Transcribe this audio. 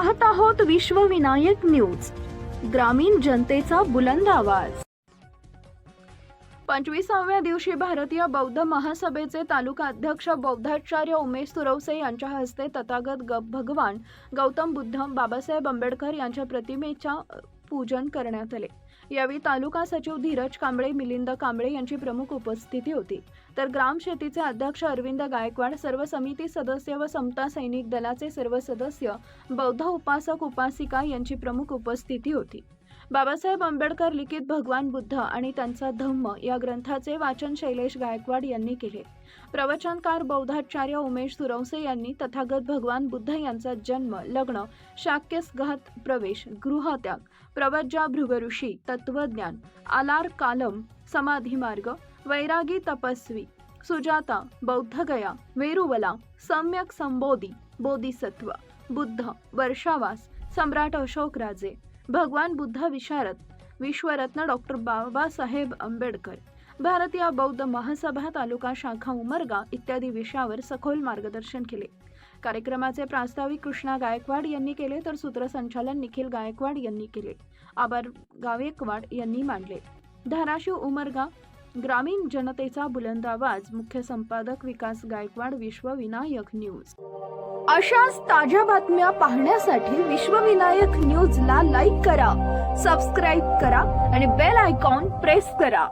पाहत आहोत विश्वविनायक न्यूज, ग्रामीण जनतेचा बुलंद आवाज। 25व्या दिवशी भारतीय बौद्ध महासभेचे तालुका अध्यक्ष बौद्धाचार्य उमेश सुरवसे यांच्या हस्ते तथागत भगवान गौतम बुद्ध बाबासाहेब आंबेडकर यांच्या प्रतिमेच्या पूजन करण्यात आले। यावेळी तालुका सचिव धीरज कांबळे, मिलिंद कांबळे यांची प्रमुख उपस्थिती होती। तर ग्राम शेतीचे अध्यक्ष अरविंद गायकवाड, सर्व समिती सदस्य व समता सैनिक दलाचे सर्व सदस्य, बौद्ध उपासक उपासिका यांची प्रमुख उपस्थिती होती। बाबासाहेब आंबेडकर लिखित भगवान बुद्ध आणि त्यांचा धम्म या ग्रंथाचे वाचन शैलेश गायकवाड यांनी केले। प्रवचनकार बौद्धाचार्य उमेश सुरवसे यांनी तथागत भगवान बुद्ध यांचा जन्म, लग्न, शाक्यसघात प्रवेश, गृहत्याग, प्रवज्जा भृगऋषी, तत्वज्ञान, आलार कालम, समाधी मार्ग, वैरागी तपस्वी, सुजाता, बौद्धगया, वेरुवला, सम्यक संबोधी, बोधिसत्व, बुद्ध, वर्षावास, सम्राट अशोक राजे, भगवान बुद्ध विशारद, विश्वरत्न डॉक्टर बाबासाहेब आंबेडकर, भारतीय बौद्ध महासभा तालुका शाखा उमरगा इत्यादी विषयावर सखोल मार्गदर्शन केले। कार्यक्रमाचे प्रास्ताविक कृष्णा गायकवाड यांनी केले, तर सूत्रसंचालन निखिल गायकवाड यांनी केले। आभार गायकवाड यांनी मांडले। धाराशिव उमरगा ग्रामीण जनतेचा बुलंद आवाज, मुख्य संपादक विकास गायकवाड, विश्वविनायक न्यूज। अशाच ताज्या बातम्या पाहण्यासाठी विश्वविनायक न्यूजला लाईक करा, सबस्क्राईब करा आणि बेल आयकॉन प्रेस करा।